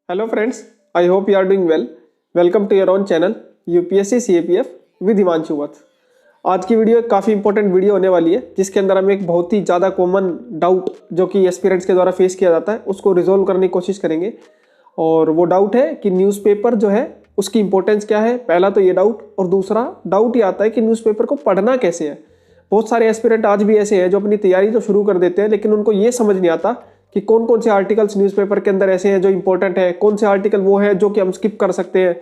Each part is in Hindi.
Hello friends, I hope you are doing well. Welcome to your own channel UPSC CAPF with Himanshu Vats. आज की वीडियो काफ़ी इंपॉर्टेंट वीडियो होने वाली है, जिसके अंदर हम एक बहुत ही ज़्यादा कॉमन डाउट जो कि एस्पिरेंट्स के द्वारा फेस किया जाता है उसको रिजोल्व करने की कोशिश करेंगे। और वो डाउट है कि न्यूज़पेपर जो है उसकी इंपॉर्टेंस क्या है। पहला तो ये डाउट, और दूसरा डाउट ये आता है कि न्यूज़पेपर को पढ़ना कैसे है। बहुत सारे एस्पिरेंट आज भी ऐसे हैं जो अपनी तैयारी तो शुरू कर देते हैं, लेकिन उनको ये समझ नहीं आता कि कौन कौन से आर्टिकल्स न्यूज़पेपर के अंदर ऐसे हैं जो इंपॉर्टेंट है, कौन से आर्टिकल वो है जो कि हम स्किप कर सकते हैं,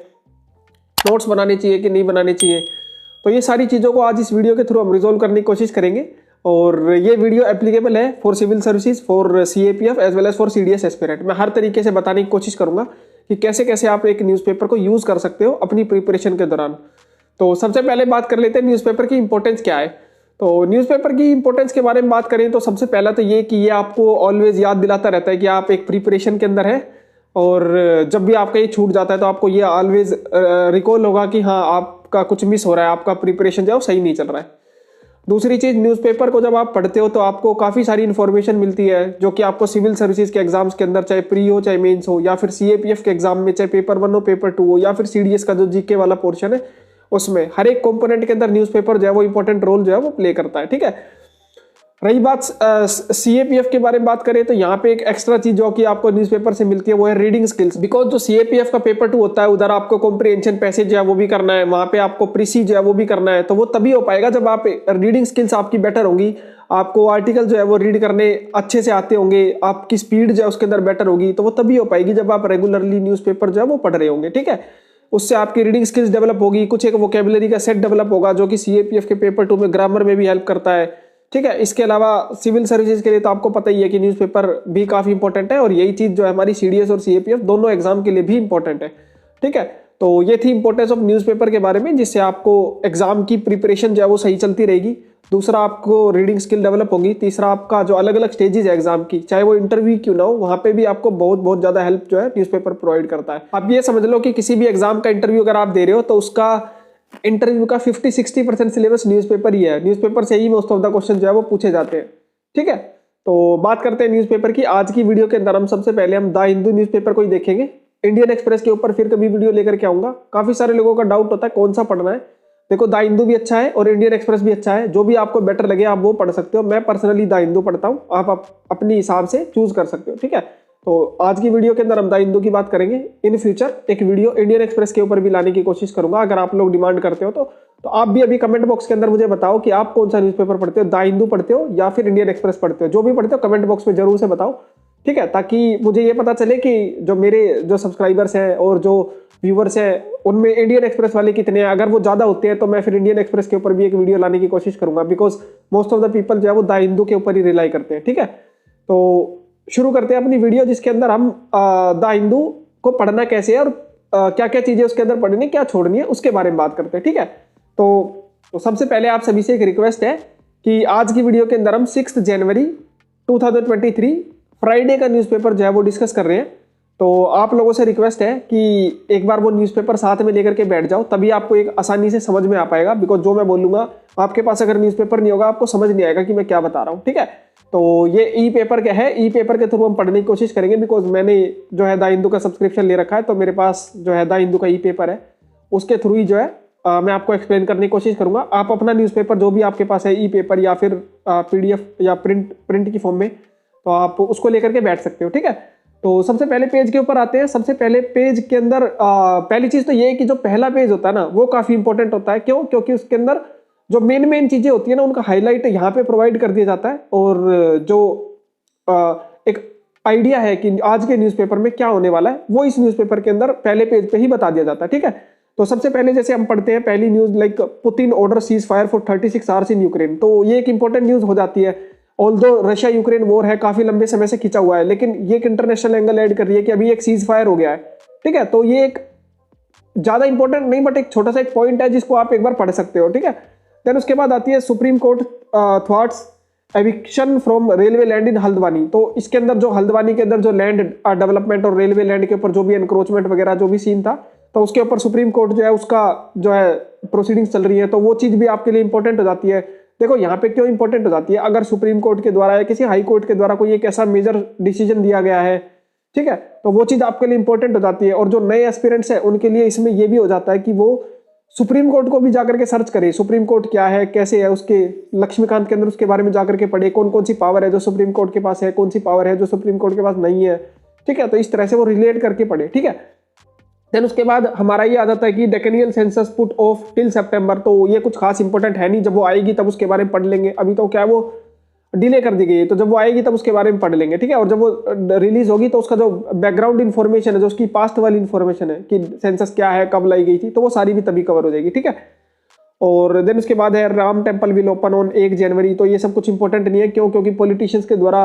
नोट्स बनाने चाहिए कि नहीं बनाने चाहिए। तो ये सारी चीज़ों को आज इस वीडियो के थ्रू हम रिजोल्व करने की कोशिश करेंगे। और ये वीडियो एप्लीकेबल है for civil services, for CAPF as well as for CDS aspirant. मैं हर तरीके से बताने की कोशिश करूंगा कि कैसे कैसे आप एक न्यूज़पेपर को यूज़ कर सकते हो अपनी प्रिपरेशन के दौरान। तो सबसे पहले बात कर लेते हैं न्यूज़पेपर की इंपॉर्टेंस क्या है। तो न्यूज़पेपर की इंपॉर्टेंस के बारे में बात करें तो सबसे पहला तो ये कि ये आपको ऑलवेज याद दिलाता रहता है कि आप एक प्रिपरेशन के अंदर है, और जब भी आपका ये छूट जाता है तो आपको ये ऑलवेज रिकॉल होगा कि हाँ आपका कुछ मिस हो रहा है, आपका प्रिपरेशन जो है सही नहीं चल रहा है। दूसरी चीज़, न्यूज़पेपर को जब आप पढ़ते हो तो आपको काफ़ी सारी इन्फॉर्मेशन मिलती है जो कि आपको सिविल सर्विसेज के एग्जाम्स के अंदर, चाहे प्री हो चाहे मेंस हो, या फिर CAPF के एग्जाम में चाहे पेपर 1 हो पेपर 2 हो, या फिर CDS का जो GK वाला पोर्शन है उसमें हर एक कंपोनेंट के अंदर न्यूज़पेपर जो है वो इंपॉर्टेंट रोल जो है वो प्ले करता है। ठीक है, रही बात CAPF के बारे में बात करें तो यहाँ पे एक एक्स्ट्रा चीज जो कि आपको न्यूज़पेपर से मिलती है वो है रीडिंग स्किल्स। बिकॉज जो CAPF का पेपर 2 होता है उधर आपको कॉम्प्रिहेंशन पैसेज जो है वो भी करना है, वहां पे आपको प्रीसी जो है वो भी करना है। तो वो तभी हो पाएगा जब आप रीडिंग स्किल्स आपकी बेटर होंगी, आपको आर्टिकल जो है वो रीड करने अच्छे से आते होंगे, आपकी स्पीड जो है उसके अंदर बेटर होगी। तो वो तभी हो पाएगी जब आप रेगुलरली न्यूज़पेपर जो है वो पढ़ रहे होंगे। ठीक है, उससे आपकी रीडिंग स्किल्स डेवलप होगी, कुछ एक वोकेबुलरी का सेट डेवलप होगा जो कि CAPF के पेपर 2 में ग्रामर में भी हेल्प करता है। ठीक है, इसके अलावा सिविल सर्विसेज के लिए तो आपको पता ही है कि न्यूज़पेपर भी काफ़ी इंपॉर्टेंट है, और यही चीज़ जो है हमारी CDS और CAPF दोनों एग्जाम के लिए भी इंपॉर्टेंट है। ठीक है, तो ये थी इंपॉर्टेंस ऑफ न्यूज़पेपर के बारे में, जिससे आपको एग्जाम की प्रिपरेशन जो है वो सही चलती रहेगी। दूसरा, आपको रीडिंग स्किल डेवलप होगी। तीसरा, आपका जो अलग अलग स्टेजेस है एग्जाम की, चाहे वो इंटरव्यू क्यों ना हो, वहाँ पे भी आपको बहुत बहुत ज़्यादा हेल्प जो है न्यूज़पेपर प्रोवाइड करता है। आप ये समझ लो कि किसी भी एग्जाम का इंटरव्यू अगर आप दे रहे हो तो उसका इंटरव्यू का 50-60% सिलेबस न्यूज़पेपर ही है। न्यूज़पेपर से ही मोस्ट ऑफ द क्वेश्चन जो है वो पूछे जाते हैं। ठीक है, तो बात करते हैं न्यूज़पेपर की। आज की वीडियो के अंदर हम सबसे पहले द हिंदू न्यूज़पेपर को ही देखेंगे। इंडियन एक्सप्रेस के ऊपर फिर कभी वीडियो लेकर के आऊंगा। काफी सारे लोगों का डाउट होता है कौन सा पढ़ना है। देखो, द हिंदू भी अच्छा है और इंडियन एक्सप्रेस भी अच्छा है, जो भी आपको बेटर लगे आप वो पढ़ सकते हो। मैं पर्सनली द हिंदू पढ़ता हूँ, आप अपने हिसाब से चूज कर सकते हो। ठीक है, तो आज की वीडियो के अंदर हम द हिंदू की बात करेंगे। इन फ्यूचर एक वीडियो इंडियन एक्सप्रेस के ऊपर भी लाने की कोशिश करूंगा, अगर आप लोग डिमांड करते हो तो आप भी अभी कमेंट बॉक्स के अंदर मुझे बताओ कि आप कौन सा न्यूज़पेपर पढ़ते हो, द हिंदू पढ़ते हो या फिर इंडियन एक्सप्रेस पढ़ते हो। जो भी पढ़ते हो कमेंट बॉक्स में जरूर से बताओ। ठीक है, ताकि मुझे ये पता चले कि जो मेरे जो सब्सक्राइबर्स हैं और जो व्यूवर्स हैं उनमें इंडियन एक्सप्रेस वाले कितने हैं। अगर वो ज़्यादा होते हैं तो मैं फिर इंडियन एक्सप्रेस के ऊपर भी एक वीडियो लाने की कोशिश करूंगा, because most of the people जो है वो द हिंदू के ऊपर ही रिलाई करते हैं। ठीक है, तो शुरू करते हैं अपनी वीडियो, जिसके अंदर हम द हिंदू को पढ़ना कैसे है और क्या क्या चीज़ें उसके अंदर पढ़नी क्या छोड़नी है उसके बारे में बात करते हैं। ठीक है, तो सबसे पहले आप सभी से एक रिक्वेस्ट है कि आज की वीडियो के अंदर हम 6 जनवरी 2023 फ्राइडे का न्यूज़पेपर जो है वो डिस्कस कर रहे हैं। तो आप लोगों से रिक्वेस्ट है कि एक बार वो न्यूज़पेपर साथ में लेकर के बैठ जाओ, तभी आपको एक आसानी से समझ में आ पाएगा। बिकॉज जो मैं बोलूँगा आपके पास अगर न्यूज़पेपर नहीं होगा आपको समझ नहीं आएगा कि मैं क्या बता रहा हूँ। ठीक है, तो ये ई-पेपर क्या है, ई-पेपर के थ्रू हम पढ़ने की कोशिश करेंगे। बिकॉज मैंने जो है द हिंदू का सब्सक्रिप्शन ले रखा है, तो मेरे पास जो है द हिंदू का ई-पेपर है, उसके थ्रू ही जो है मैं आपको एक्सप्लेन करने की कोशिश करूंगा। आप अपना न्यूज़पेपर जो भी आपके पास है, ई-पेपर या फिर PDF या प्रिंट की फॉर्म में, तो आप उसको लेकर के बैठ सकते हो। ठीक है, तो सबसे पहले पेज के ऊपर आते हैं। सबसे पहले पेज के अंदर पहली चीज तो ये है कि जो पहला पेज होता है ना वो काफी इंपॉर्टेंट होता है। क्यों? क्योंकि उसके अंदर जो मेन चीजें होती है ना उनका हाईलाइट यहाँ पे प्रोवाइड कर दिया जाता है, और जो एक आइडिया है कि आज के न्यूज़पेपर में क्या होने वाला है वो इस न्यूज़पेपर के अंदर पहले पेज पे ही बता दिया जाता है। ठीक है, तो सबसे पहले जैसे हम पढ़ते हैं पहली news, like Putin order cease fire for 36 hours in Ukraine. तो ये एक इंपॉर्टेंट न्यूज हो जाती है। ऑल्दो रशिया यूक्रेन वॉर है, काफी लंबे समय से खिंचा हुआ है, लेकिन ये एक इंटरनेशनल एंगल ऐड कर रही है कि अभी एक सीज फायर हो गया है। ठीक है, तो ये एक ज्यादा इंपॉर्टेंट नहीं बट एक छोटा सा एक पॉइंट है जिसको आप एक बार पढ़ सकते हो। ठीक है, देन उसके बाद आती है supreme court thoughts eviction from railway land in Haldwani. तो इसके अंदर जो हल्द्वानी के अंदर जो लैंड डेवलपमेंट और रेलवे लैंड के ऊपर जो भी एनक्रोचमेंट वगैरह जो भी सीन था, तो उसके ऊपर सुप्रीम कोर्ट जो है उसका जो है प्रोसीडिंग्स चल रही है, तो वो चीज भी आपके लिए इंपॉर्टेंट हो जाती है। देखो यहाँ पे क्यों इंपॉर्टेंट हो जाती है, अगर सुप्रीम कोर्ट के द्वारा या किसी हाई कोर्ट के द्वारा कोई एक ऐसा मेजर डिसीजन दिया गया है, ठीक है, तो वो चीज आपके लिए इंपॉर्टेंट हो जाती है। और जो नए एस्पिरेंट्स है उनके लिए इसमें ये भी हो जाता है कि वो सुप्रीम कोर्ट को भी जाकर के सर्च करे, सुप्रीम कोर्ट क्या है, कैसे है, उसके लक्ष्मीकांत के अंदर उसके बारे में जाकर के पढ़े, कौन कौन सी पावर है जो सुप्रीम कोर्ट के पास है, कौन सी पावर है जो सुप्रीम कोर्ट के पास नहीं है। ठीक है, तो इस तरह से वो रिलेट करके पढ़े। ठीक है, देन उसके बाद हमारा ये आ जाता है कि डेकेनियल सेंसस पुट ऑफ टिल सितंबर। तो ये कुछ खास इंपॉर्टेंट है नहीं, जब वो आएगी तब उसके बारे में पढ़ लेंगे। अभी तो क्या है, वो डिले कर दी गई है, तो जब वो आएगी तब उसके बारे में पढ़ लेंगे। ठीक है, और जब वो रिलीज होगी तो उसका जो बैकग्राउंड इन्फॉर्मेशन है, जो उसकी पास्ट वाली इन्फॉर्मेशन है कि सेंसस क्या है, कब लाई गई थी, तो वो सारी भी तभी कवर हो जाएगी। ठीक है, और देन उसके बाद है Ram temple will open on 1 जनवरी। तो ये सब कुछ इंपॉर्टेंट नहीं है, क्यों? क्योंकि पॉलिटिशियंस के द्वारा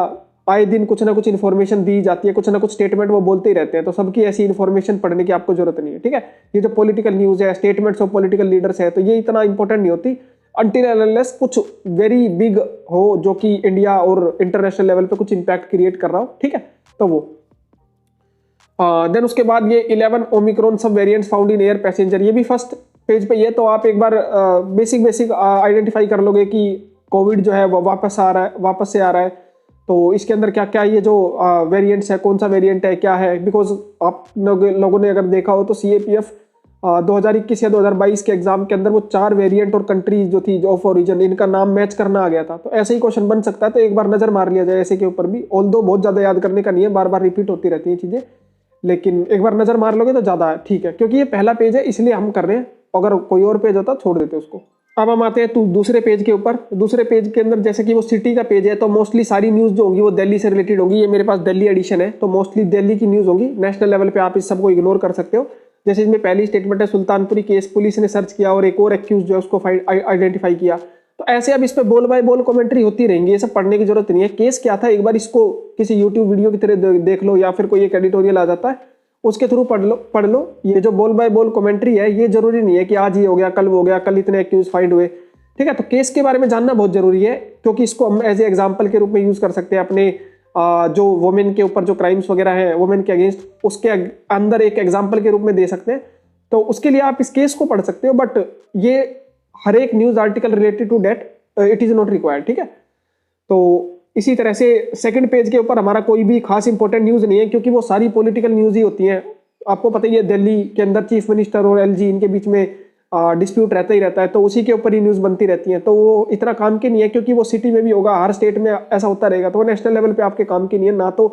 आए दिन कुछ ना कुछ इन्फॉर्मेशन दी जाती है, कुछ ना कुछ स्टेटमेंट वो बोलते ही रहते हैं, तो सबकी ऐसी इन्फॉर्मेशन पढ़ने की आपको जरूरत नहीं है। ठीक है, ये जो पॉलिटिकल न्यूज है, स्टेटमेंट्स ऑफ पॉलिटिकल लीडर्स है, तो ये इतना इंपॉर्टेंट नहीं होती अनटिल अनलेस कुछ वेरी बिग हो जो कि इंडिया और इंटरनेशनल लेवल पे कुछ इंपैक्ट क्रिएट कर रहा हो। ठीक है, तो वो देन उसके बाद ये 11 ओमिक्रॉन सब variants found in air passenger, ये भी फर्स्ट पेज पे ये। तो आप एक बार बेसिक आइडेंटिफाई कर लोगे कि कोविड जो है वो वापस से आ रहा है। तो इसके अंदर क्या क्या ये जो वेरिएंट्स है, कौन सा वेरिएंट है, क्या है, बिकॉज आप लोगों ने अगर देखा हो तो CAPF 2021 या 2022 के एग्जाम के अंदर वो 4 वेरिएंट और कंट्रीज जो थी ऑफ ओरिजिन, इनका नाम मैच करना आ गया था। तो ऐसे ही क्वेश्चन बन सकता है, तो एक बार नजर मार लिया जाए ऐसे के ऊपर भी। ऑल्दो बहुत ज्यादा याद करने का नहीं है, बार बार रिपीट होती रहती है चीजें, लेकिन एक बार नजर मार लोगे तो ज्यादा ठीक है, क्योंकि ये पहला पेज है इसलिए हम कर रहे हैं। अगर कोई और पेज होता छोड़ देते उसको। अब हम आते हैं तो दूसरे पेज के ऊपर। दूसरे पेज के अंदर जैसे कि वो सिटी का पेज है, तो मोस्टली सारी न्यूज जो होंगी वो दिल्ली से रिलेटेड होंगी। ये मेरे पास दिल्ली एडिशन है, तो मोस्टली दिल्ली की न्यूज होंगी। नेशनल लेवल पे आप इस सबको इग्नोर कर सकते हो। जैसे इसमें पहली स्टेटमेंट है, सुल्तानपुरी केस पुलिस ने सर्च किया और एक और एक्यूज जो है उसको आइडेंटिफाई किया। तो ऐसे अब इस पे बोल बाय बोल कमेंट्री होती रहेंगी, ये सब पढ़ने की जरूरत नहीं है। केस क्या था एक बार इसको किसी यूट्यूब वीडियो की तरह देख लो, या फिर कोई एक एडिटोरियल आ जाता है उसके थ्रू पढ़ लो। ये जो बोल बाय बोल कमेंट्री है, ये जरूरी नहीं है कि आज ये हो गया, कल वो हो गया, कल इतने एक्यूज फाइंड हुए। ठीक है, तो केस के बारे में जानना बहुत जरूरी है, क्योंकि इसको हम एज ए एग्जाम्पल के रूप में यूज कर सकते हैं अपने जो वुमेन के ऊपर जो क्राइम्स वगैरह हैं वुमेन के अगेंस्ट, उसके अंदर एक एग्जाम्पल के रूप में दे सकते हैं। तो उसके लिए आप इस केस को पढ़ सकते हो, बट ये हर एक news article related to date it is not required. ठीक है, तो इसी तरह से सेकंड पेज के ऊपर हमारा कोई भी खास इंपॉर्टेंट न्यूज नहीं है, क्योंकि वो सारी पॉलिटिकल न्यूज ही होती हैं। आपको पता ही है दिल्ली के अंदर चीफ मिनिस्टर और LG इनके बीच में डिस्प्यूट रहता ही रहता है, तो उसी के ऊपर ही न्यूज बनती रहती है। तो वो इतना काम की नहीं है, क्योंकि वो सिटी में भी होगा, हर स्टेट में ऐसा होता रहेगा, तो वो नेशनल लेवल पे आपके काम की नहीं है। ना तो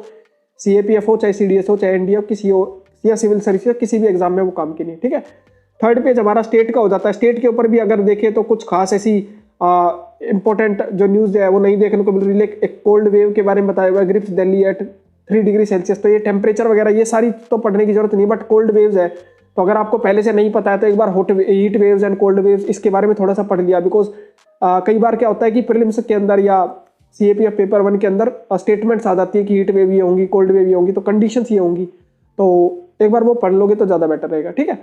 CAPF हो, चाहे CDS हो, चाहे NDA हो, किसी हो, या सिविल सर्विस, किसी भी एग्जाम में वो काम की नहीं है। ठीक है, थर्ड पेज हमारा स्टेट का हो जाता है। स्टेट के ऊपर भी अगर देखें तो कुछ खास ऐसी इंपॉर्टेंट जो न्यूज है वो नहीं देखने को मिल रही। एक कोल्ड वेव के बारे में बताया हुआ है, grips Delhi at 3 degree Celsius. तो ये टेम्परेचर वगैरह ये सारी तो पढ़ने की जरूरत नहीं, बट कोल्ड वेव्स है, तो अगर आपको पहले से नहीं पता है तो एक बार heat waves and cold waves इसके बारे में थोड़ा सा पढ़ लिया। बिकॉज कई बार क्या होता है कि प्रीलिम्स के अंदर या CAPF पेपर 1 के अंदर स्टेटमेंट्स आ जाती है कि हीट वेव ये होंगी, कोल्ड वेव ये होंगी, तो कंडीशंस ये होंगी। तो एक बार वो पढ़ लोगे तो ज्यादा बेटर रहेगा। ठीक है,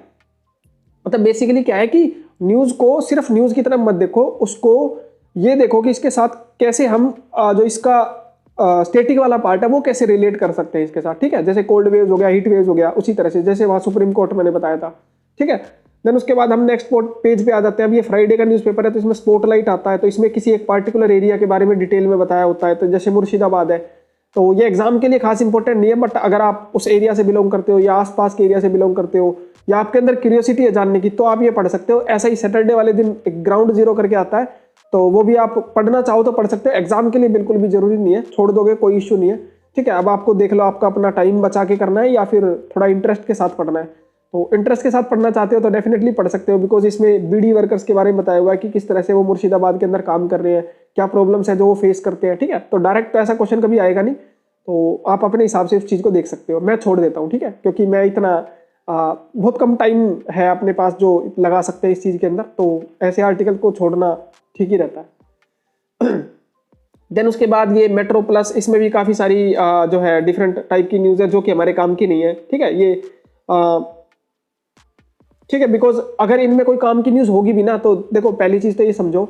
मतलब बेसिकली क्या है कि न्यूज को सिर्फ न्यूज की तरफ मत देखो, उसको ये देखो कि इसके साथ कैसे हम जो इसका स्टेटिक वाला पार्ट है वो कैसे रिलेट कर सकते हैं इसके साथ। ठीक है, जैसे कोल्ड वेव्स हो गया, हीट वेव्स हो गया, उसी तरह से जैसे वहां सुप्रीम कोर्ट मैंने बताया था। ठीक है, देन उसके बाद हम नेक्स्ट पेज पे आ जाते हैं। अब ये फ्राइडे का न्यूज़पेपर है, तो इसमें स्पॉटलाइट आता है, तो इसमें किसी एक पार्टिकुलर एरिया के बारे में डिटेल में बताया होता है। तो जैसे मुर्शिदाबाद है, तो ये एग्जाम के लिए खास इंपॉर्टेंट नहीं है, बट अगर आप उस एरिया से बिलोंग करते हो या आसपास के एरिया से बिलोंग करते हो या आपके अंदर क्यूरियोसिटी है जानने की, तो आप ये पढ़ सकते हो। ऐसा ही सैटरडे वाले दिन एक ग्राउंड जीरो करके आता है, तो वो भी आप पढ़ना चाहो तो पढ़ सकते हो। एग्जाम के लिए बिल्कुल भी जरूरी नहीं है, छोड़ दोगे कोई इश्यू नहीं है। ठीक है, अब आपको देख लो आपका अपना टाइम बचा के करना है या फिर थोड़ा इंटरेस्ट के साथ पढ़ना है। तो इंटरेस्ट के साथ पढ़ना चाहते हो तो डेफिनेटली पढ़ सकते हो, बिकॉज इसमें BD वर्कर्स के बारे में बताया हुआ है कि किस तरह से वो मुर्शिदाबाद के अंदर काम कर रहे हैं, क्या प्रॉब्लम्स है जो वो फेस करते हैं। ठीक है, तो डायरेक्ट तो ऐसा क्वेश्चन कभी आएगा नहीं, तो आप अपने हिसाब से उस चीज़ को देख सकते हो। मैं छोड़ देता हूँ, ठीक है, क्योंकि मैं इतना बहुत कम टाइम है अपने पास जो लगा सकते हैं इस चीज़ के अंदर, तो ऐसे आर्टिकल को छोड़ना ठीक ही रहता है। देन उसके बाद ये मेट्रो प्लस, इसमें भी काफ़ी सारी जो है डिफरेंट टाइप की न्यूज़ है जो कि हमारे काम की नहीं है। ठीक है, ये ठीक है, बिकॉज अगर इनमें कोई काम की न्यूज़ होगी भी ना, तो देखो पहली चीज़ तो ये समझो,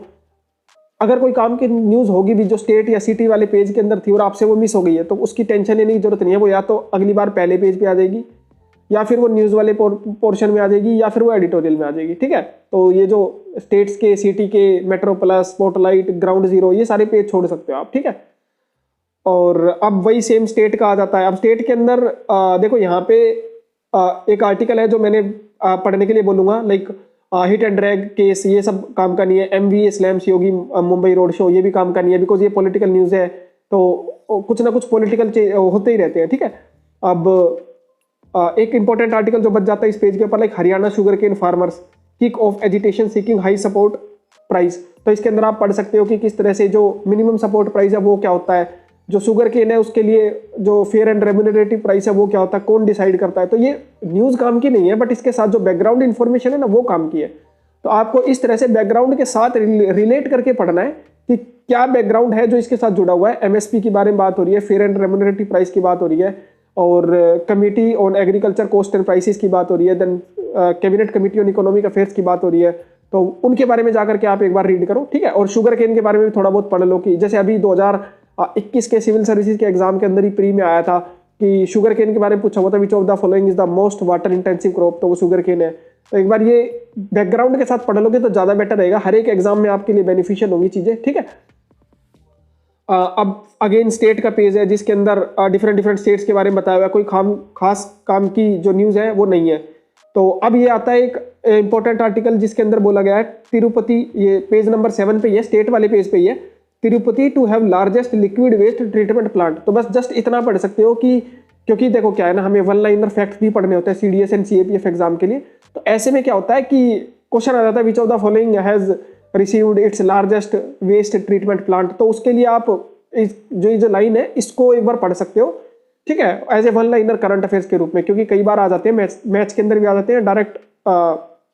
अगर कोई काम की न्यूज़ होगी भी जो स्टेट या सिटी वाले पेज के अंदर थी और आपसे वो मिस हो गई है, तो उसकी टेंशन लेने की जरूरत नहीं है। वो या तो अगली बार पहले पेज पे आ जाएगी, या फिर वो न्यूज़ वाले पोर्शन में आ जाएगी, या फिर वो एडिटोरियल में आ जाएगी। ठीक है, तो ये जो स्टेट्स के, सिटी के, metro plus, spotlight, ground zero, ये सारे पेज छोड़ सकते हो आप। ठीक है, और अब वही सेम स्टेट का आ जाता है। अब स्टेट के अंदर देखो यहाँ पे एक आर्टिकल है जो मैंने पढ़ने के लिए बोलूंगा, like hit and drag case, ये सब काम का नहीं है। MV स्लैम्स योगी मुंबई रोड शो, ये भी काम का नहीं है, बिकॉज ये पॉलिटिकल न्यूज़ है, तो कुछ ना कुछ पॉलिटिकल होते ही रहते हैं, ठीक है। अब एक इंपॉर्टेंट आर्टिकल जो बच जाता है इस पेज के ऊपर, like Haryana sugarcane farmers kick off agitation seeking high support price. तो इसके अंदर आप पढ़ सकते हो कि किस तरह से जो मिनिमम सपोर्ट प्राइस है वो क्या होता है, जो शुगर केन है उसके लिए जो फेयर एंड रेम्यूनरेटिव प्राइस है वो क्या होता है, कौन डिसाइड करता है। तो ये न्यूज़ काम की नहीं है, बट इसके साथ जो बैकग्राउंड इन्फॉर्मेशन है ना वो काम की है। तो आपको इस तरह से बैकग्राउंड के साथ रिलेट करके पढ़ना है कि क्या बैकग्राउंड है जो इसके साथ जुड़ा हुआ है। MSP की बारे में बात हो रही है, फेयर एंड रेम्यूनरेटिव प्राइस की बात हो रही है, और committee on agriculture cost and prices की बात हो रही है, then cabinet committee on economic affairs की बात हो रही है। तो उनके बारे में जाकर के आप एक बार रीड करो, ठीक है। और शुगर केन के बारे में भी थोड़ा बहुत पढ़ लो, कि जैसे अभी 2021 के सिविल सर्विसेज के एग्जाम के अंदर ही प्री में आया था कि शुगर केन के बारे में पूछा हुआ था, विच of the following is the most water intensive crop, तो वो शुगर केन है। तो एक बार ये बैकग्राउंड के साथ पढ़ लोगे तो ज्यादा बेटर रहेगा, हर एक एग्जाम में आपके लिए बेनिफिशियल होंगी चीजें, ठीक है। अब अगेन स्टेट का पेज है जिसके अंदर डिफरेंट स्टेट्स के बारे में बताया हुआ है, कोई खास काम की जो न्यूज़ है वो नहीं है। तो अब ये आता है एक इंपॉर्टेंट आर्टिकल जिसके अंदर बोला गया है तिरुपति, ये पेज नंबर 7 पे ही है, स्टेट वाले पेज पे ही है, Tirupati to have largest liquid waste treatment plant. तो बस जस्ट इतना पढ़ सकते हो कि, क्योंकि देखो क्या है ना, हमें वन लाइनर फैक्ट भी पढ़ने होते हैं CDS एंड CAPF एग्जाम के लिए। तो ऐसे में क्या होता है कि क्वेश्चन आ जाता है which of the following has received its largest waste treatment plant. तो उसके लिए आप जो लाइन है इसको एक बार पढ़ सकते हो, ठीक है, as a one liner current affairs के रूप में, क्योंकि कई बार आ जाते हैं मैथ्स के अंदर भी आ जाते हैं, डायरेक्ट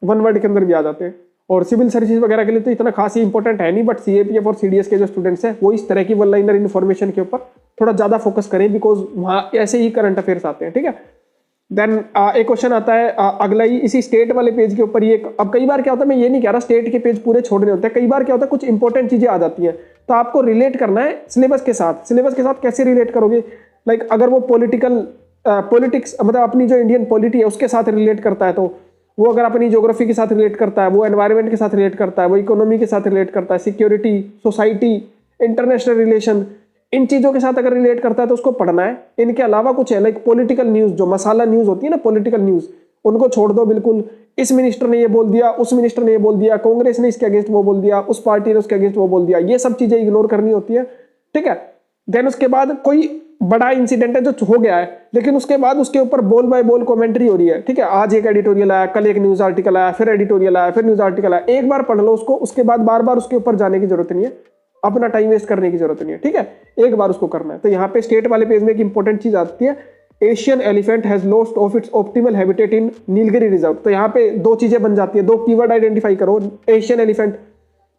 वन वर्ड के अंदर भी आ जाते हैं। और सिविल सर्विसेज वगैरह के लिए तो इतना खास ही इंपॉर्टेंट है नहीं, बट CAPF और CDS के जो स्टूडेंट्स हैं वो इस तरह की वन लाइनर इन्फॉर्मेशन के ऊपर थोड़ा ज्यादा फोकस करें, बिकॉज वहाँ ऐसे ही करंट अफेयर्स आते हैं, ठीक है। देन एक क्वेश्चन आता है अगला ही इसी स्टेट वाले पेज के ऊपर। ये अब कई बार क्या होता है, मैं ये नहीं कह रहा स्टेट के पेज पूरे छोड़ने होते हैं, कई बार क्या होता है कुछ इंपॉर्टेंट चीजें आ जाती हैं, तो आपको रिलेट करना है सिलेबस के साथ। सिलेबस के साथ कैसे रिलेट करोगे, लाइक अगर वो पॉलिटिक्स मतलब अपनी जो इंडियन पॉलिटी है उसके साथ रिलेट करता है, तो वो अगर अपनी ज्योग्राफी के साथ रिलेट करता है, वो एनवायरनमेंट के साथ रिलेट करता है, वो इकोनॉमी के साथ रिलेट करता है, सिक्योरिटी, सोसाइटी, इंटरनेशनल रिलेशन, इन चीजों के साथ अगर रिलेट करता है तो उसको पढ़ना है। इनके अलावा कुछ है लाइक पॉलिटिकल न्यूज, जो मसाला न्यूज होती है ना, पॉलिटिकल न्यूज, उनको छोड़ दो बिल्कुल। इस मिनिस्टर ने ये बोल दिया, उस मिनिस्टर ने ये बोल दिया, कांग्रेस ने इसके अगेंस्ट वो बोल दिया, उस पार्टी ने उसके अगेंस्ट वो बोल दिया, ये सब चीजें इग्नोर करनी होती है, ठीक है। देन उसके बाद कोई बड़ा इंसिडेंट है जो हो गया है, लेकिन उसके बाद उसके ऊपर बोल बाय बोल कमेंट्री हो रही है, ठीक है। आज एक एडिटोरियल आया, कल एक न्यूज आर्टिकल आया, फिर एडिटोरियल आया, फिर न्यूज आर्टिकल आया, एक बार पढ़ लो उसको, उसके बाद बार बार उसके ऊपर जाने की जरूरत नहीं है, अपना टाइम वेस्ट करने की जरूरत नहीं है, ठीक है, एक बार उसको करना है। तो यहाँ पे स्टेट वाले पेज में एक इंपॉर्टेंट चीज आती है, Asian elephant has lost of its optimal habitat in Nilgiri reserve. तो यहाँ पे दो चीजें बन जाती है, दो कीवर्ड आइडेंटिफाई करो। एशियन एलिफेंट,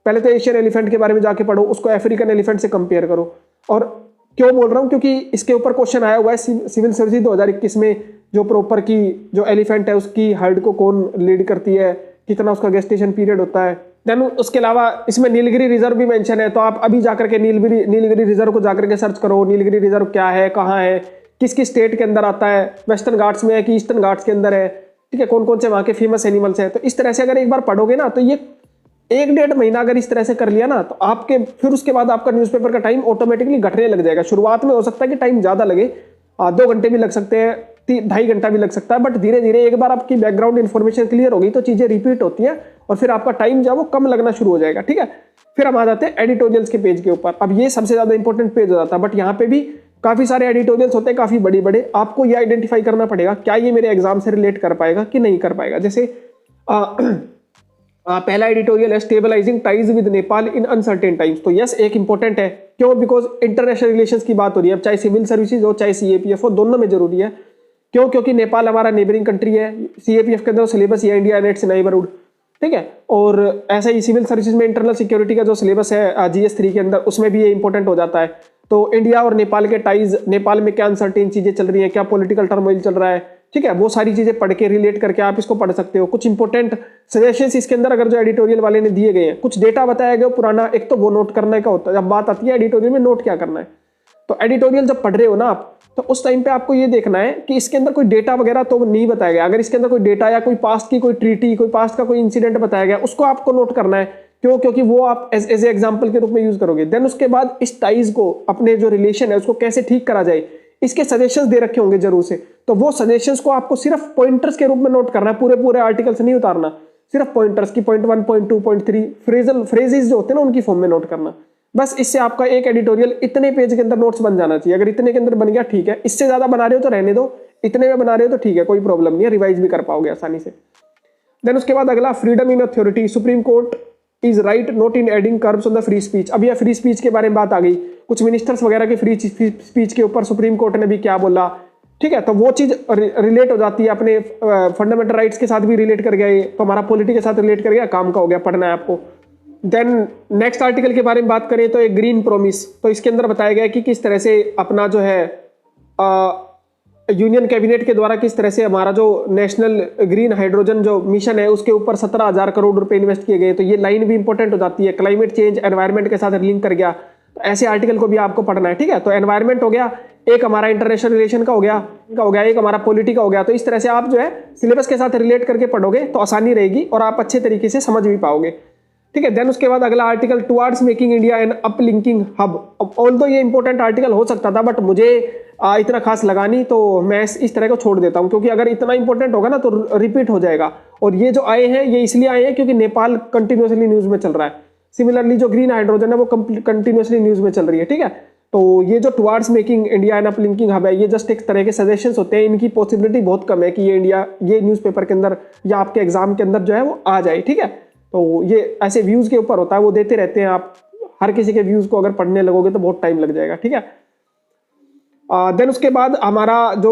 पहले तो एशियन एलिफेंट के बारे में जाके पढ़ो, उसको अफ्रीकन एलिफेंट से कंपेयर करो। और क्यों बोल रहा हूँ, क्योंकि इसके ऊपर क्वेश्चन आया हुआ है सिविल सर्विस 2021 में, जो प्रॉपर की जो एलिफेंट है उसकी हर्ड को कौन लीड करती है, कितना उसका गेस्टेशन पीरियड होता है। देन उसके अलावा इसमें नीलगिरी रिजर्व भी मेंशन है, तो आप अभी जाकर के नीलगिरी रिजर्व को जाकर के सर्च करो, नीलगिरी रिजर्व क्या है, कहाँ है, किस किस स्टेट के अंदर आता है, वेस्टर्न घाट्स में है कि ईस्टर्न घाट्स के अंदर है, ठीक है, कौन कौन से वहाँ के फेमस एनिमल्स हैं। तो इस तरह से अगर एक बार पढ़ोगे ना, तो ये 1-1.5 महीना अगर इस तरह से कर लिया ना, तो आपके फिर उसके बाद आपका न्यूज़पेपर का टाइम ऑटोमेटिकली घटने लग जाएगा। शुरुआत में हो सकता है कि टाइम ज्यादा लगे, 2 घंटे भी लग सकते हैं, 2.5 घंटा भी लग सकता है, बट धीरे धीरे एक बार आपकी बैकग्राउंड इन्फॉर्मेशन क्लियर होगी तो चीजें रिपीट होती है और फिर आपका टाइम जो वो कम लगना शुरू हो जाएगा, ठीक है। फिर हम आ जाते हैं एडिटोरियल्स के पेज के ऊपर। अब ये सबसे ज्यादा इंपॉर्टेंट पेज हो जाता है, बट यहाँ पे भी काफी सारे एडिटोरियल्स होते हैं, काफी बड़े बड़े। आपको ये आइडेंटिफाई करना पड़ेगा क्या ये मेरे एग्जाम से रिलेट कर पाएगा कि नहीं कर पाएगा। जैसे पहला एडिटोरियल है stabilising ties with Nepal in uncertain times. तो यस, एक इंपॉर्टेंट है, क्यों, बिकॉज इंटरनेशनल रिलेशंस की बात हो रही है, अब चाहे सिविल सर्विसेज हो चाहे CAPF हो, दोनों में जरूरी है। क्यों, क्योंकि नेपाल हमारा नेबरिंग कंट्री है, CAPF के अंदर सिलेबस है इंडिया एंड इट्स नेबरहुड, ठीक है। और ऐसे ही सिविल सर्विसेज में इंटरनल सिक्योरिटी का जो सिलेबस है GS3 के अंदर, उसमें भी ये इंपॉर्टेंट हो जाता है। तो इंडिया और नेपाल के टाइज, नेपाल में क्या अनसर्टेन चीजें चल रही हैं, क्या पॉलिटिकल टर्मोइल चल रहा है, ठीक है, वो सारी चीजें पढ़ के रिलेट करके आप इसको पढ़ सकते हो। कुछ इंपॉर्टेंट सजेशंस इसके अंदर अगर जो एडिटोरियल वाले ने दिए गए हैं, कुछ डेटा बताया गया पुराना, एक तो वो नोट करने का होता है। जब बात आती है एडिटोरियल में नोट क्या करना है, तो एडिटोरियल जब पढ़ रहे हो ना आप, तो उस टाइम पे आपको ये देखना है कि इसके अंदर कोई डेटा वगैरह तो नहीं बताया गया। अगर इसके अंदर कोई डेटा या कोई पास्ट की कोई ट्रीटी, कोई पास्ट का कोई इंसिडेंट बताया गया, उसको आपको नोट करना है क्यों? क्योंकि वो आप एज ए एग्जाम्पल के रूप में यूज करोगे। देन उसके बाद इस टाइज को, अपने जो रिलेशन है उसको कैसे ठीक करा जाए, इसके सजेशंस दे रखे होंगे जरूर से। तो वो सजेशंस को आपको सिर्फ पॉइंटर्स के रूप में नोट करना है, पूरे पूरे आर्टिकल से नहीं उतारना, सिर्फ पॉइंटर्स की पॉइंट 1, पॉइंट 2, पॉइंट 3 फ्रेजेस जो होते हैं ना उनकी फॉर्म में नोट करना। बस इससे आपका एक एडिटोरियल इतने पेज के अंदर नोट्स बन जाना चाहिए। अगर इतने के अंदर बन गया ठीक है, इससे ज्यादा बना रहे हो तो रहने दो, इतने में बना रहे हो तो ठीक है, कोई प्रॉब्लम नहीं है, रिवाइज भी कर पाओगे आसानी से। देन उसके बाद अगला, freedom in authority, supreme court is right not in adding curves on the free speech. अभी यह फ्री स्पीच के बारे में बात आ गई, कुछ मिनिस्टर्स वगैरह की फ्री स्पीच के ऊपर सुप्रीम कोर्ट ने भी क्या बोला, ठीक है, तो वो चीज रिलेट हो जाती है, अपने फंडामेंटल राइट्स के साथ भी रिलेट कर गया, ये तो हमारा पॉलिटी के साथ रिलेट कर गया, काम का हो गया, पढ़ना है आपको। देन नेक्स्ट आर्टिकल के बारे में बात करें तो एक ग्रीन प्रोमिस, तो इसके अंदर बताया गया कि किस तरह से अपना जो है यूनियन कैबिनेट के द्वारा किस तरह से हमारा जो नेशनल ग्रीन हाइड्रोजन जो मिशन है उसके ऊपर 17,000 करोड़ रुपए इन्वेस्ट किए गए। तो ये लाइन भी इंपॉर्टेंट हो जाती है, क्लाइमेट चेंज एनवायरनमेंट के साथ लिंक कर गया, तो ऐसे आर्टिकल को भी आपको पढ़ना है, ठीक है। तो एनवायरनमेंट हो गया, एक हमारा इंटरनेशनल रिलेशन का हो गया, एक हमारा पॉलिटी का हो गया। तो इस तरह से आप जो है सिलेबस के साथ रिलेट करके पढ़ोगे तो आसानी रहेगी और आप अच्छे तरीके से समझ भी पाओगे, ठीक है। देन उसके बाद अगला article, towards making India an uplinking hub. Although ये इंपॉर्टेंट आर्टिकल हो सकता था बट मुझे इतना खास लगा नहीं, तो मैं इस तरह को छोड़ देता हूं, क्योंकि अगर इतना इंपॉर्टेंट होगा ना तो रिपीट हो जाएगा। और ये जो आए हैं ये इसलिए आए हैं क्योंकि नेपाल कंटिन्यूसली न्यूज में चल रहा है। सिमिलरली जो ग्रीन हाइड्रोजन है वो कंटिन्यूसली न्यूज में चल रही है, ठीक है। तो ये जो towards making India an uplinking hub है, ये जस्ट एक तरह के सजेशंस होते हैं, इनकी पॉसिबिलिटी बहुत कम है कि ये इंडिया ये न्यूज़पेपर के अंदर या आपके एग्जाम के अंदर जो है वो आ जाए, ठीक है। तो ये ऐसे व्यूज के ऊपर होता है, वो देते रहते हैं, आप हर किसी के व्यूज को अगर पढ़ने लगोगे तो बहुत टाइम लग जाएगा, ठीक है। देन उसके बाद हमारा जो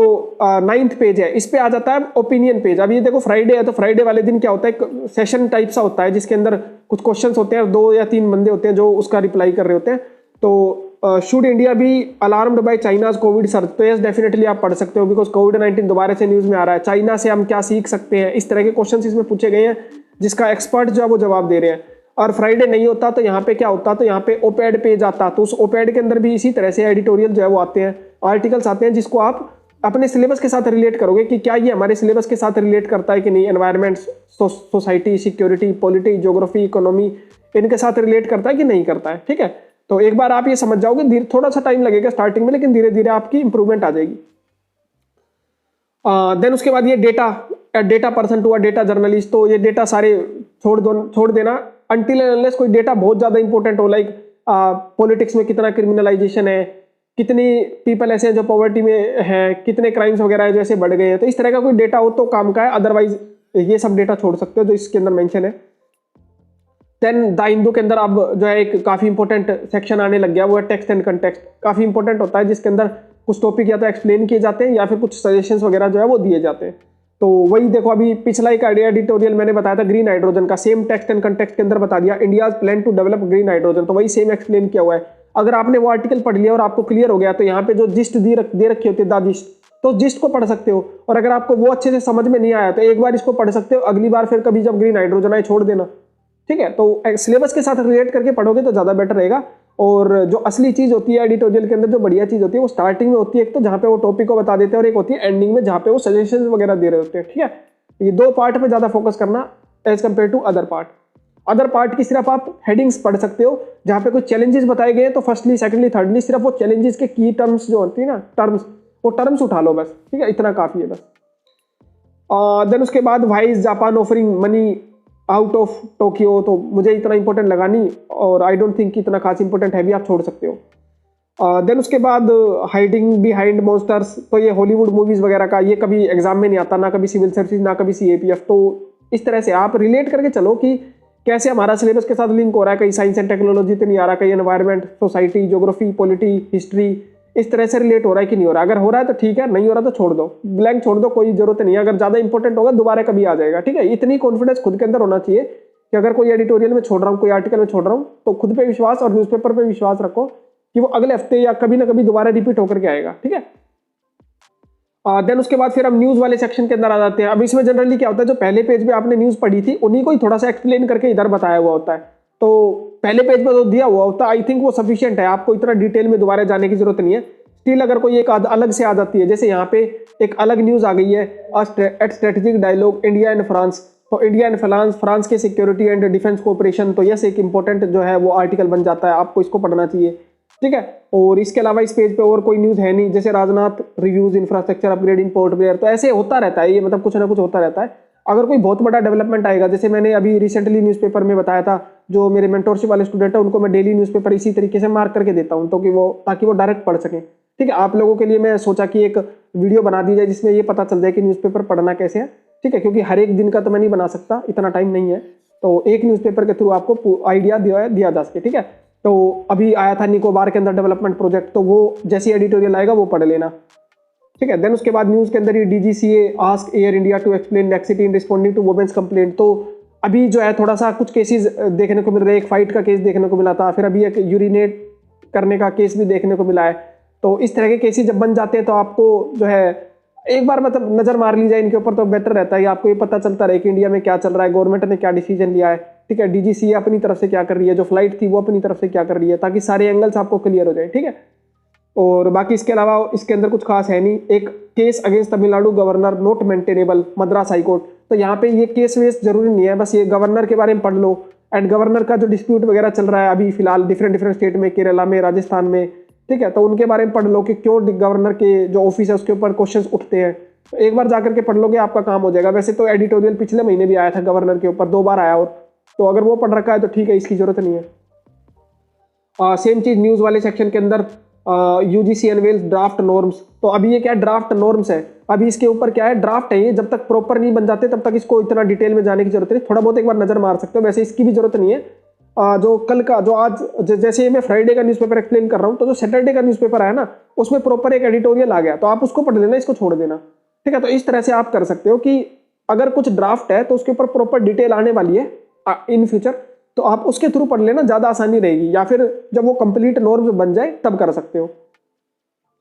9th पेज है, इस पे आ जाता है ओपिनियन पेज। अब ये देखो फ्राइडे है, तो फ्राइडे वाले दिन क्या होता है, सेशन टाइप सा होता है जिसके अंदर कुछ क्वेश्चंस होते हैं, 2 या 3 बंदे होते हैं जो उसका रिप्लाई कर रहे होते हैं। तो should India be alarmed by China's Covid surge, तो यस डेफिनेटली आप पढ़ सकते हो, बिकॉज कोविड-19 दोबारा से न्यूज में आ रहा है, चाइना से हम क्या सीख सकते हैं, इस तरह के क्वेश्चन इसमें पूछे गए हैं जिसका एक्सपर्ट जो है वो जवाब दे रहे हैं। और फ्राइडे नहीं होता तो यहाँ पे क्या होता, तो यहाँ पे ओपेड पेज आता, तो उस ओपेड के अंदर भी इसी तरह से एडिटोरियल जो है वो आते हैं, आर्टिकल्स आते हैं जिसको आप अपने सिलेबस के साथ रिलेट करोगे कि क्या ये हमारे सिलेबस के साथ रिलेट करता है कि नहीं, environment, society, security, polity, geography, economy, इनके साथ रिलेट करता है कि नहीं करता है, ठीक है। तो एक बार आप ये समझ जाओगे, थोड़ा सा टाइम लगेगा स्टार्टिंग में, लेकिन धीरे धीरे आपकी इंप्रूवमेंट आ जाएगी। देन उसके बाद ये data person to a data journalist, तो ये डेटा सारे छोड़ देना अनटिल एंड अनलेस कोई डेटा बहुत ज्यादा इंपॉर्टेंट हो, लाइक पॉलिटिक्स में कितना क्रिमिनलाइजेशन है, कितनी पीपल ऐसे हैं जो पॉवर्टी में हैं, कितने क्राइम्स वगैरह है जो ऐसे बढ़ गए हैं, तो इस तरह का कोई डेटा हो तो काम का है, अदरवाइज ये सब डेटा छोड़ सकते हो जो इसके अंदर मेंशन है। देन द हिंदू के अंदर अब जो है एक काफी इंपॉर्टेंट सेक्शन आने लग गया, वो है टेक्स्ट एंड कंटेक्स्ट। काफी इंपॉर्टेंट होता है जिसके अंदर कुछ टॉपिक या तो एक्सप्लेन किए जाते हैं या फिर कुछ सजेशंस वगैरह जो है वो दिए जाते हैं। तो वही देखो, अभी पिछला एक एडिटोरियल मैंने बताया था ग्रीन हाइड्रोजन का, सेम टेक्स्ट एंड कंटेक्स्ट के अंदर बता दिया India's plan to develop green hydrogen, तो वही सेम एक्सप्लेन किया हुआ है। अगर आपने वो आर्टिकल पढ़ लिया और आपको क्लियर हो गया तो यहाँ पे जो जिस्ट दे रखी होती है, द जिस्ट, तो जिस्ट को पढ़ सकते हो। और अगर आपको वो अच्छे से समझ में नहीं आया तो एक बार इसको पढ़ सकते हो, अगली बार फिर कभी जब ग्रीन हाइड्रोजन आए छोड़ देना, ठीक है। तो सिलेबस के साथ रिलेट करके पढ़ोगे तो ज्यादा बेटर रहेगा। और जो असली चीज होती है एडिटोरियल के अंदर, जो बढ़िया चीज होती है वो स्टार्टिंग में होती है, एक तो जहाँ पे वो टॉपिक को बता देते हैं, और एक होती है एंडिंग में जहाँ पे वो सजेशन वगैरह दे रहे होते हैं, ठीक है। ये 2 पार्ट पे ज्यादा फोकस करना as compare to other part. Other part की सिर्फ आप हेडिंग्स पढ़ सकते हो, जहाँ पे कुछ चैलेंजेस बताए गए हैं तो फर्स्टली, सेकंडली, थर्डली सिर्फ वो चैलेंजेस के की टर्म्स जो होती है ना, वो टर्म्स उठा लो बस, ठीक है, इतना काफी है बस। देन उसके बाद why is Japan offering money out of Tokyo, तो मुझे इतना इंपॉर्टेंट लगा नहीं और आई डोंट थिंक इतना खास इंपॉर्टेंट है भी, आप छोड़ सकते हो। देन उसके बाद हाइडिंग बिहाइंड मॉन्स्टर्स, तो ये हॉलीवुड मूवीज वगैरह का, ये कभी एग्जाम में नहीं आता, ना कभी सिविल सर्विस, ना कभी सीएपीएफ। तो इस तरह से आप रिलेट करके चलो कि कैसे हमारा सिलेबस के साथ लिंक हो रहा है, कहीं साइंस एंड टेक्नोलॉजी तो नहीं आ रहा, कहीं environment, society, geography, polity, history, इस तरह से रिलेट हो रहा है कि नहीं हो रहा। अगर हो रहा है तो ठीक है, नहीं हो रहा तो छोड़ दो, ब्लैंक छोड़ दो, कोई जरूरत नहीं है। अगर ज्यादा इंपॉर्टेंट होगा दोबारा कभी आ जाएगा, ठीक है। इतनी कॉन्फिडेंस खुद के अंदर होना चाहिए कि अगर कोई एडिटोरियल में छोड़ रहा हूँ, कोई आर्टिकल में छोड़ रहा हूँ, तो खुद पे विश्वास और न्यूज़पेपर पे विश्वास रखो कि वो अगले हफ्ते या कभी ना कभी दोबारा रिपीट होकर के आएगा, ठीक है। देन उसके बाद फिर हम न्यूज वाले सेक्शन के अंदर आ जाते हैं। अब इसमें जनरली क्या होता है, जो पहले पेज पे आपने न्यूज पढ़ी थी उन्हीं को ही थोड़ा सा एक्सप्लेन करके इधर बताया हुआ होता है। तो पहले पेज पे जो दिया हुआ होता है आई थिंक वो सफिशिएंट है, आपको इतना डिटेल में दोबारा जाने की जरूरत नहीं है। स्टिल अगर कोई एक अलग से आ जाती है, जैसे यहाँ पे एक अलग न्यूज आ गई है at strategic dialogue India and France, तो इंडिया एंड फ्रांस के सिक्योरिटी एंड डिफेंस कोऑपरेशन, तो यस एक इंपॉर्टेंट जो है वो आर्टिकल बन जाता है, आपको इसको पढ़ना चाहिए, ठीक है। और इसके अलावा इस पेज पे और कोई न्यूज़ है नहीं, जैसे Rajnath reviews infrastructure upgrading port Blair, तो ऐसे होता रहता है ये, मतलब कुछ ना कुछ होता रहता है। अगर कोई बहुत बड़ा डेवलपमेंट आएगा, जैसे मैंने अभी रिसेंटली न्यूज़पेपर में बताया था, जो मेरे मेंटोरशिप वाले स्टूडेंट है उनको मैं डेली न्यूज़पेपर इसी तरीके से मार्क करके देता हूँ, तो कि वो ताकि वो डायरेक्ट पढ़ सकें, ठीक है। आप लोगों के लिए मैं सोचा कि एक वीडियो बना दी जाए जिसमें ये पता चल जाए कि न्यूज़पेपर पढ़ना कैसे है, ठीक है, क्योंकि हर एक दिन का तो मैं नहीं बना सकता, इतना टाइम नहीं है, तो एक न्यूज़पेपर के थ्रू आपको आइडिया दिया जा सके, ठीक है। तो अभी आया था निकोबार के अंदर डेवलपमेंट प्रोजेक्ट, तो वो जैसी एडिटोरियल आएगा वो पढ़ लेना, ठीक है। देन उसके बाद न्यूज़ के अंदर ही DGCA ask Air India to explain laxity in responding to women's complaint, तो अभी जो है थोड़ा सा कुछ केसेस देखने को मिल रहे हैं, एक फाइट का केस देखने को मिला था, फिर अभी एक यूरिनेट करने का केस भी देखने को मिला है। तो इस तरह के केसेस जब बन जाते हैं तो आपको जो है एक बार मतलब नज़र मार ली जाए इनके ऊपर, तो बेटर रहता है, आपको ये पता चलता रहे कि इंडिया में क्या चल रहा है, गवर्नमेंट ने क्या डिसीजन लिया है, ठीक है, डीजीसीए अपनी तरफ से क्या कर रही है, जो फ्लाइट थी वो अपनी तरफ से क्या कर रही है, ताकि सारे एंगल्स आपको क्लियर हो जाए, ठीक है। और बाकी इसके अलावा इसके अंदर कुछ खास है नहीं। एक case against Tamil Nadu governor not maintainable Madras high court, तो यहाँ पे ये केस वेस जरूरी नहीं है, बस ये गवर्नर के बारे में पढ़ लो, एंड गवर्नर का जो डिस्प्यूट वगैरह चल रहा है अभी फिलहाल डिफरेंट स्टेट में, केरला में, राजस्थान में, ठीक है, तो उनके बारे में पढ़ लो कि क्यों गवर्नर के जो ऑफिस है उसके ऊपर क्वेश्चंस उठते हैं, तो एक बार जाकर के पढ़ लोगे आपका काम हो जाएगा। वैसे तो एडिटोरियल पिछले महीने भी आया था गवर्नर के ऊपर, 2 बार आया, और तो अगर वो पढ़ रखा है तो ठीक है, इसकी जरूरत नहीं है। सेम चीज न्यूज़ वाले सेक्शन के अंदर यूजीसी अनवेल्स ड्राफ्ट नॉर्म्स, तो अभी ये क्या है, ड्राफ्ट नॉर्म्स है, अभी इसके ऊपर क्या है, ड्राफ्ट है ये, जब तक प्रॉपर नहीं बन जाते तब तक इसको इतना डिटेल में जाने की जरूरत नहीं, थोड़ा बहुत एक बार नजर मार सकते हो, वैसे इसकी भी जरूरत नहीं है। जो कल का जो आज जैसे मैं फ्राइडे का न्यूज़पेपर एक्सप्लेन कर रहा हूँ, तो जो सैटरडे का न्यूज़पेपर आया ना उसमें प्रॉपर एक एडिटोरियल आ गया, तो आप उसको पढ़ लेना, इसको छोड़ देना, ठीक है। तो इस तरह से आप कर सकते हो कि अगर कुछ ड्राफ्ट है तो उसके ऊपर प्रॉपर डिटेल आने वाली है इन फ्यूचर, तो आप उसके थ्रू पढ़ लेना, ज्यादा आसानी रहेगी, या फिर जब वो कंप्लीट नॉर्म्स बन जाए तब कर सकते हो,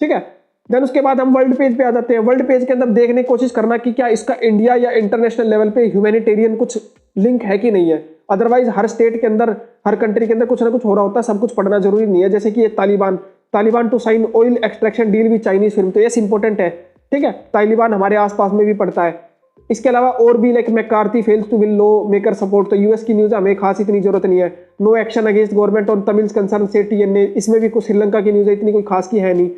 ठीक है। देन उसके बाद हम वर्ल्ड पेज पे आ जाते हैं। वर्ल्ड पेज के अंदर देखने की कोशिश करना कि क्या इसका इंडिया या इंटरनेशनल लेवल पे ह्यूमैनिटेरियन कुछ लिंक है कि नहीं है, अदरवाइज हर स्टेट के अंदर, हर कंट्री के अंदर कुछ ना कुछ हो रहा होता है, सब कुछ पढ़ना जरूरी नहीं है। जैसे कि ये Taliban to sign oil extraction deal with Chinese film, तो ये इंपॉर्टेंट है, ठीक है, तालिबान हमारे आसपास में भी पड़ता है। इसके अलावा और भी like McCarthy fails to win lawmaker support, तो यूएस की न्यूज़ हमें खास इतनी जरूरत नहीं है। No action against government on Tamil concern से टीएनए, इसमें भी कुछ श्रीलंका की न्यूज़ है, इतनी कोई खास की है नहीं,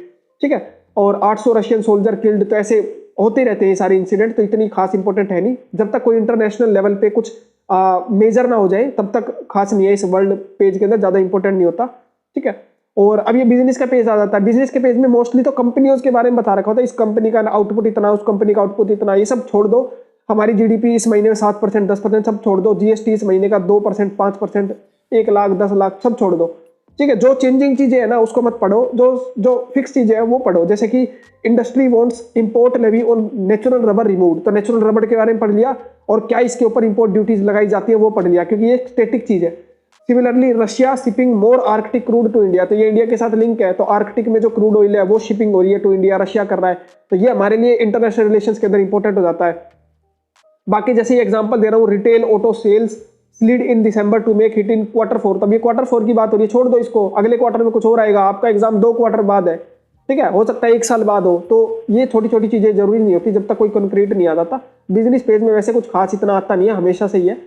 ठीक है। और 800 रशियन सोल्जर किल्ड, तो ऐसे होते रहते हैं सारे इंसिडेंट, तो इतनी खास इंपॉर्टेंट है नहीं, जब तक कोई इंटरनेशनल लेवल पे कुछ मेजर ना हो जाए तब तक खास नहीं है, इस वर्ल्ड पेज के अंदर ज़्यादा इंपॉर्टेंट नहीं होता, ठीक है। और अब ये बिजनेस का पेज आ जाता है। बिजनेस के पेज में मोस्टली तो कंपनियों के बारे में बता रखा होता है, इस कंपनी का आउटपुट इतना, उस कंपनी का आउटपुट इतना, ये सब छोड़ दो। हमारी जीडीपी इस महीने में 7%, 10%, सब छोड़ दो। जीएसटी इस महीने का 2%, 5%, 1 लाख, 10 लाख, सब छोड़ दो, ठीक है। जो चेंजिंग चीजें है ना उसको मत पढ़ो, जो फिक्स चीजें हैं वो पढ़ो। जैसे कि industry wants import levy on natural rubber remove, तो नेचुरल रबर के बारे में पढ़ लिया, और क्या इसके ऊपर इंपोर्ट ड्यूटीज लगाई जाती है वो पढ़ लिया, क्योंकि ये स्टैटिक चीज है। Similarly Russia shipping more Arctic crude to India, तो ये इंडिया के साथ लिंक है, तो आर्कटिक में जो क्रूड ऑयल है वो शिपिंग हो रही है टू इंडिया, रशिया कर रहा है, तो ये हमारे लिए इंटरनेशनल रिलेशंस के अंदर इंपॉर्टेंट हो जाता है। बाकी जैसे एग्जांपल दे रहा हूँ, retail auto sales slid in December to make hit in Q4, तब ये Q4 की बात हो रही है, छोड़ दो इसको, अगले क्वार्टर में कुछ और आएगा, आपका एग्जाम 2 क्वार्टर बाद है, ठीक है, हो सकता है 1 साल बाद हो, तो ये छोटी छोटी चीजें जरूरी नहीं होती जब तक कोई कंक्रीट नहीं आ जाता। बिजनेस पेज में वैसे कुछ खास इतना आता नहीं है, हमेशा से ही है।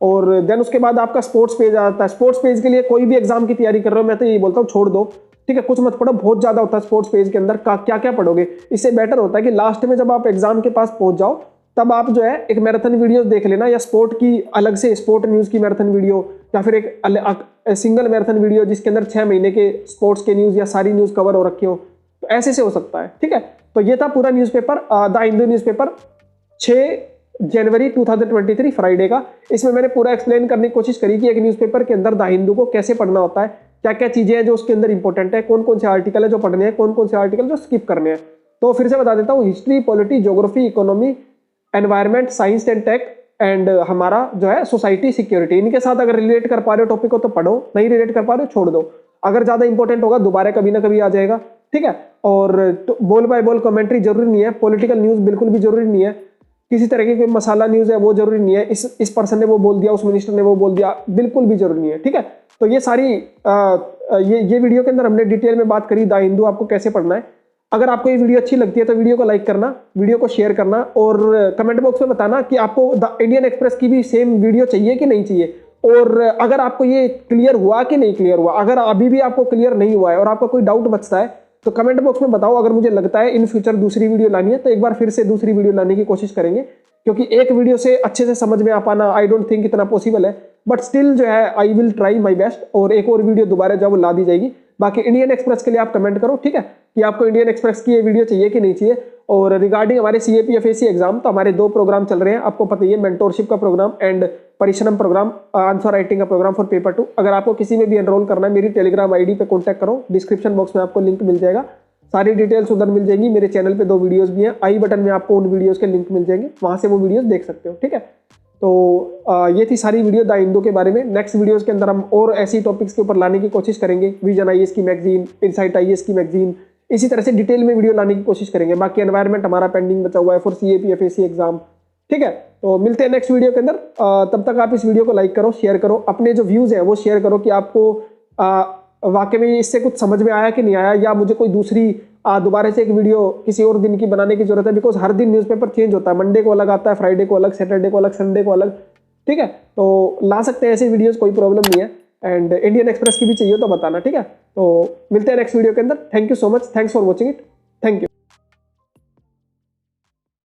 और देन उसके बाद आपका स्पोर्ट्स पेज आ जाता है। स्पोर्ट्स पेज के लिए कोई भी एग्जाम की तैयारी कर रहे हो, मैं तो यही बोलता हूँ छोड़ दो, ठीक है, कुछ मत पढ़ो, बहुत ज्यादा होता है स्पोर्ट्स पेज के अंदर, क्या क्या पढ़ोगे। इससे बेटर होता है कि लास्ट में जब आप एग्जाम के पास पहुंच जाओ तब आप जो है एक मैराथन वीडियो देख लेना, या स्पोर्ट की अलग से स्पोर्ट न्यूज़ की मैराथन वीडियो, या फिर एक सिंगल मैराथन वीडियो जिसके अंदर 6 महीने के स्पोर्ट्स के न्यूज़ या सारी न्यूज़ कवर हो रखी हो, तो ऐसे से हो सकता है, ठीक है। तो ये था पूरा newspaper, the Hindu newspaper 6 January 2023 Friday का। इसमें मैंने पूरा एक्सप्लेन करने की कोशिश करी कि एक न्यूज़पेपर के अंदर द हिंदू को कैसे पढ़ना होता है, क्या क्या चीज़ें हैं जो उसके अंदर इंपॉर्टेंट है, कौन कौन से आर्टिकल है जो पढ़ने हैं, कौन कौन से आर्टिकल जो स्किप करने हैं। तो फिर से बता देता हूँ, history, polity, geography, economy, environment, science and tech, and हमारा जो है सोसाइटी, सिक्योरिटी, इनके साथ अगर रिलेट कर पा रहे हो टॉपिक को तो पढ़ो, नहीं रिलेट कर पा रहे हो छोड़ दो। अगर ज्यादा इंपॉर्टेंट होगा दोबारा कभी ना कभी आ जाएगा, ठीक है। और तो बोल बाय बोल कमेंट्री जरूरी नहीं है, पॉलिटिकल न्यूज बिल्कुल भी जरूरी नहीं है, किसी तरह की कोई मसाला न्यूज है वो जरूरी नहीं है, इस पर्सन ने वो बोल दिया, उस मिनिस्टर ने वो बोल दिया, बिल्कुल भी जरूरी नहीं है, ठीक है। तो ये सारी ये वीडियो के अंदर हमने डिटेल में बात करी द हिंदू आपको कैसे पढ़ना है। अगर आपको ये वीडियो अच्छी लगती है तो वीडियो को लाइक करना, वीडियो को शेयर करना और कमेंट बॉक्स में बताना कि आपको द इंडियन एक्सप्रेस की भी सेम वीडियो चाहिए कि नहीं चाहिए। और अगर आपको ये क्लियर हुआ कि नहीं क्लियर हुआ, अगर अभी भी आपको क्लियर नहीं हुआ है और आपका कोई डाउट बचता है तो कमेंट बॉक्स में बताओ। अगर मुझे लगता है इन फ्यूचर दूसरी वीडियो लानी है तो एक बार फिर से दूसरी वीडियो लाने की कोशिश करेंगे, क्योंकि एक वीडियो से अच्छे से समझ में आ पाना आई डोंट थिंक इतना पॉसिबल है, बट स्टिल जो है I will try my best और एक और वीडियो दोबारा जब ला दी जाएगी। बाकी इंडियन एक्सप्रेस के लिए आप कमेंट करो, ठीक है, कि आपको इंडियन एक्सप्रेस की ये वीडियो चाहिए कि नहीं चाहिए। और रिगार्डिंग हमारे CAPFAC एग्जाम, तो हमारे 2 प्रोग्राम चल रहे हैं, आपको पता ही है, मेंटोरशिप का प्रोग्राम एंड परिश्रम प्रोग्राम, आंसर राइटिंग का प्रोग्राम फॉर पेपर 2। अगर आपको किसी में भी एनरोल करना है मेरी टेलीग्राम आईडी पे कॉन्टैक्ट करो, डिस्क्रिप्शन बॉक्स में आपको लिंक मिल जाएगा, सारी डिटेल्स उधर मिल जाएगी। मेरे चैनल पे 2 वीडियोस भी हैं, आई बटन में आपको उन वीडियोस के लिंक मिल जाएंगे, वहां से वो वीडियोस देख सकते हो, ठीक है। तो ये थी सारी वीडियो द इंदू के बारे में। नेक्स्ट वीडियोस के अंदर हम और ऐसी टॉपिक्स के ऊपर लाने की कोशिश करेंगे, विजन IAS की मैगजीन, इनसाइट IAS की मैगजीन, इसी तरह से डिटेल में वीडियो लाने की कोशिश करेंगे। बाकी एनवायरनमेंट हमारा पेंडिंग बचा हुआ है फॉर CAPFAC एग्जाम, ठीक है। तो मिलते हैं नेक्स्ट वीडियो के अंदर, तब तक आप इस वीडियो को लाइक करो, शेयर करो, अपने जो व्यूज हैं वो शेयर करो कि आपको वाकई में इससे कुछ समझ में आया कि नहीं आया, या मुझे कोई दूसरी दोबारा से एक वीडियो किसी और दिन की बनाने की जरूरत है। बिकॉज हर दिन न्यूज़पेपर चेंज होता है, मंडे को अलग आता है, फ्राइडे को अलग, सैटरडे को अलग, संडे को अलग, ठीक है। तो ला सकते हैं ऐसे वीडियोस, कोई प्रॉब्लम नहीं है। एंड इंडियन एक्सप्रेस की भी चाहिए तो बताना, ठीक है। तो मिलते हैं नेक्स्ट वीडियो के अंदर। Thank you so much, thanks for watching it, thank you.